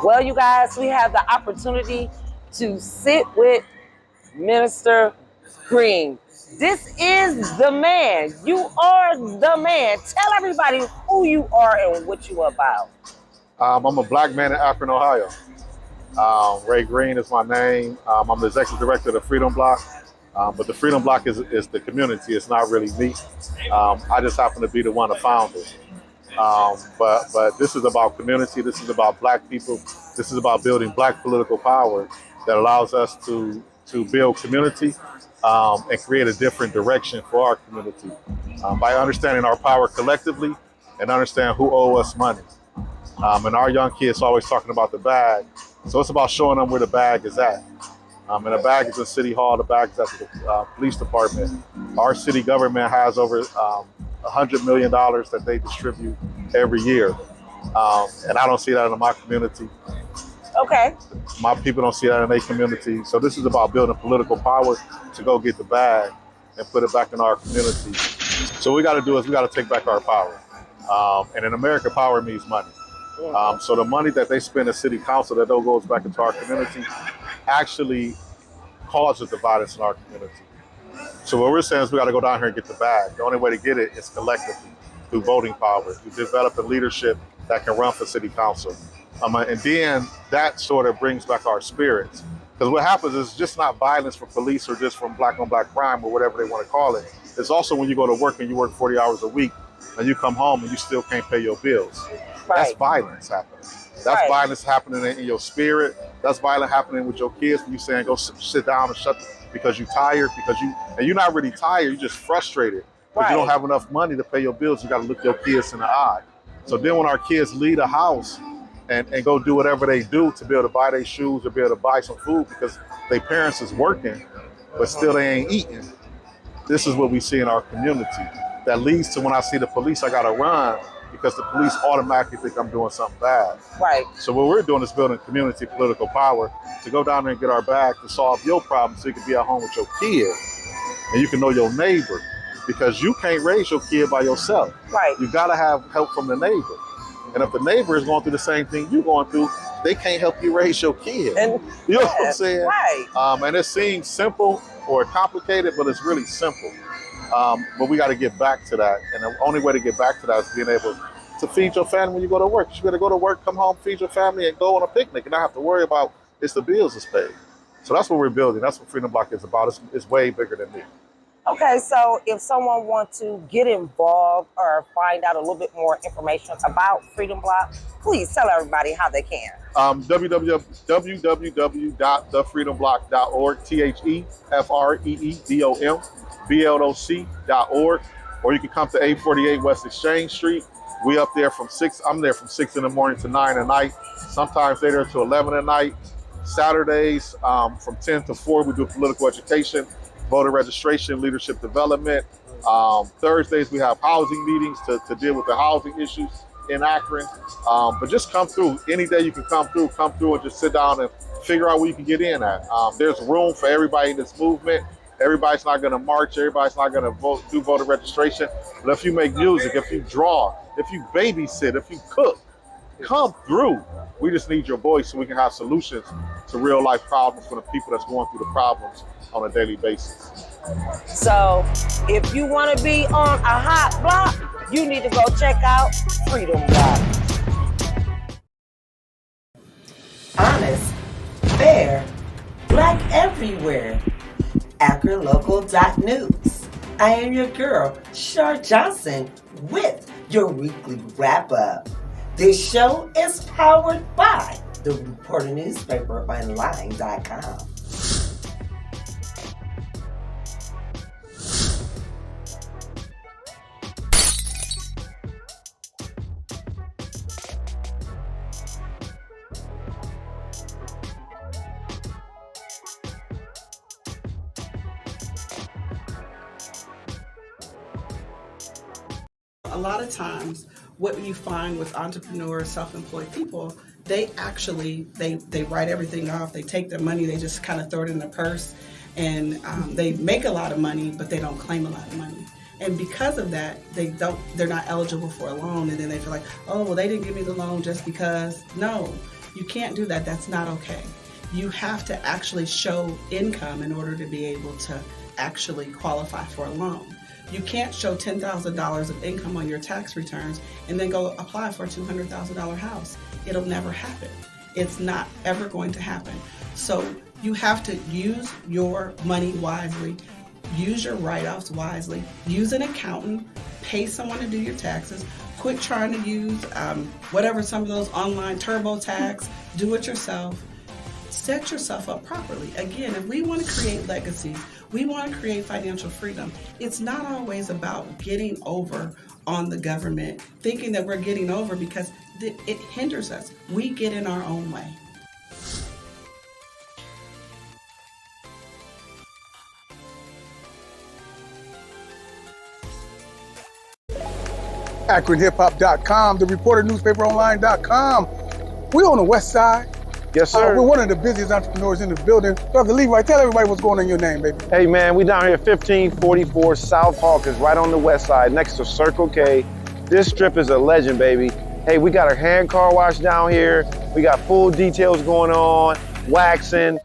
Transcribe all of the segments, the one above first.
Well, you guys, we have the opportunity to sit with Minister Greene. This is the man. You are the man. Tell everybody who you are and what you are about. I'm a black man in Akron, Ohio. Ray Greene is my name. I'm the executive director of the Freedom Bloc. But the Freedom Bloc is the community. It's not really me. I just happen to be the one of the founders. But this is about community. This is about black people. This is about building black political power that allows us to build community and create a different direction for our community by understanding our power collectively and understand who owe us money. And our young kids are always talking about the bag. So it's about showing them where the bag is at. And the bag is in City Hall, the bag is at the police department. Our city government has over $100 million that they distribute every year. And I don't see that in my community. Okay. My people don't see that in their community. So this is about building political power to go get the bag and put it back in our community. So what we got to do is we got to take back our power. And in America, power means money. So the money that they spend at city council that goes back into our community actually causes the violence in our community. So what we're saying is we got to go down here and get the bag. The only way to get it is collectively through voting power, to develop a leadership that can run for city council. And then that sort of brings back our spirits. Because what happens is just not violence from police or just from black on black crime or whatever they want to call it. It's also when you go to work and you work 40 hours a week and you come home and you still can't pay your bills. Right. That's violence happening. That's violence happening in your spirit. That's violence happening with your kids when you saying go sit down and shut because you're tired, and you're not really tired, you're just frustrated because you don't have enough money to pay your bills. You got to look your kids in the eye. So then when our kids leave the house and go do whatever they do to be able to buy their shoes or be able to buy some food because their parents is working, but still they ain't eating. This is what we see in our community. That leads to when I see the police, I got to run because the police automatically think I'm doing something bad. Right. So what we're doing is building community political power to go down there and get our bag to solve your problem so you can be at home with your kid and you can know your neighbor because you can't raise your kid by yourself. Right. You got to have help from the neighbor. And if the neighbor is going through the same thing you're going through, they can't help you raise your kid. And, you know what I'm saying? Right. And it seems simple or complicated, but it's really simple. But we got to get back to that. And the only way to get back to that is being able to feed your family when you go to work. You got to go to work, come home, feed your family, and go on a picnic and not have to worry about if the bills is paid. So that's what we're building. That's what Freedom Bloc is about. It's way bigger than me. Okay, so if someone wants to get involved or find out a little bit more information about Freedom Bloc, please tell everybody how they can. www.thefreedombloc.org, THEFREEDOMBLOC.org, or you can come to 848 West Exchange Street. We up there from 6, I'm there from 6 in the morning to 9 at night. Sometimes they're there to 11 at night. Saturdays from 10 to 4, we do political education, voter registration, leadership development. Thursdays, we have housing meetings to deal with the housing issues in Akron. But just come through. Any day you can come through and just sit down and figure out where you can get in at. There's room for everybody in this movement. Everybody's not going to march. Everybody's not going to do voter registration. But if you make music, if you draw, if you babysit, if you cook, come through. We just need your voice so we can have solutions to real life problems for the people that's going through the problems on a daily basis. So if you want to be on a hot block, you need to go check out Freedom Bloc. Honest, fair, black everywhere. AkronLocal.news. I am your girl, Shar Johnson, with your weekly wrap-up. This show is powered by the Reporter Newspaper Online.com. A lot of times what you find with entrepreneurs, self-employed people, they actually, they write everything off. They take their money, they just kind of throw it in their purse, and they make a lot of money, but they don't claim a lot of money. And because of that, they're not eligible for a loan, and then they feel like, oh, well, they didn't give me the loan just because. No, You can't do that. That's not okay. You have to actually show income in order to be able to actually qualify for a loan. You can't show $10,000 of income on your tax returns and then go apply for a $200,000 house. It'll never happen. It's not ever going to happen. So you have to use your money wisely, use your write-offs wisely, use an accountant, pay someone to do your taxes, quit trying to use whatever, some of those online TurboTax, do it yourself. Set yourself up properly. Again, if we want to create legacies, we want to create financial freedom, it's not always about getting over on the government, thinking that we're getting over, because it hinders us. We get in our own way. AkronHipHop.com, the ReporterNewspaperOnline.com. We're on the west side. Yes, sir. We're one of the busiest entrepreneurs in the building. Brother Levi, tell everybody what's going on in your name, baby. Hey, man, we down here at 1544 South Hawkins, right on the west side, next to Circle K. This strip is a legend, baby. Hey, we got our hand car wash down here. We got full details going on, waxing,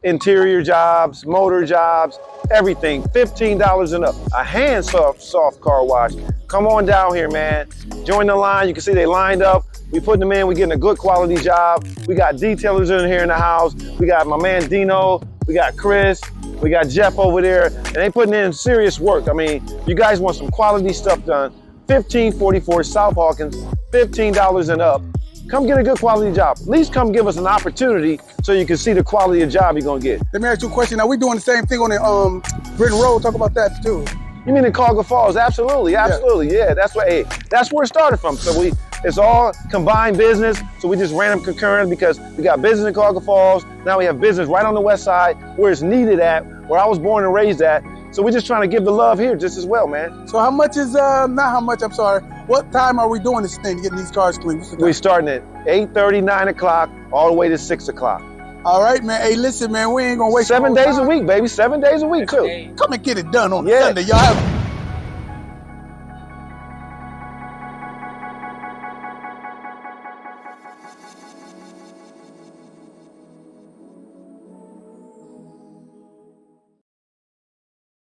interior jobs, motor jobs, everything. $15 and up. A hand soft car wash. Come on down here, man. Join the line. You can see they lined up. We putting them in. We getting a good quality job. We got detailers in here in the house. We got my man Dino. We got Chris. We got Jeff over there. And they putting in serious work. I mean, you guys want some quality stuff done. 1544 South Hawkins, $15 and up. Come get a good quality job. At least come give us an opportunity so you can see the quality of job you're gonna get. Let me ask you a question. Now, we're doing the same thing on the Britain Road. Talk about that too. You mean in Colga Falls? Absolutely, absolutely. Yeah, that's where it started from. So it's all combined business. So we just ran them concurrent because we got business in Colga Falls. Now we have business right on the west side where it's needed at, where I was born and raised at. So we're just trying to give the love here just as well, man. So how much is, not how much, I'm sorry. What time are we doing this thing, getting these cars clean? We're starting at 8:30, 9 o'clock, all the way to 6 o'clock. All right, man. Hey, listen, man, we ain't gonna waste 7 days a week, baby. 7 days a week, too. Come and get it done on Sunday. Y'all have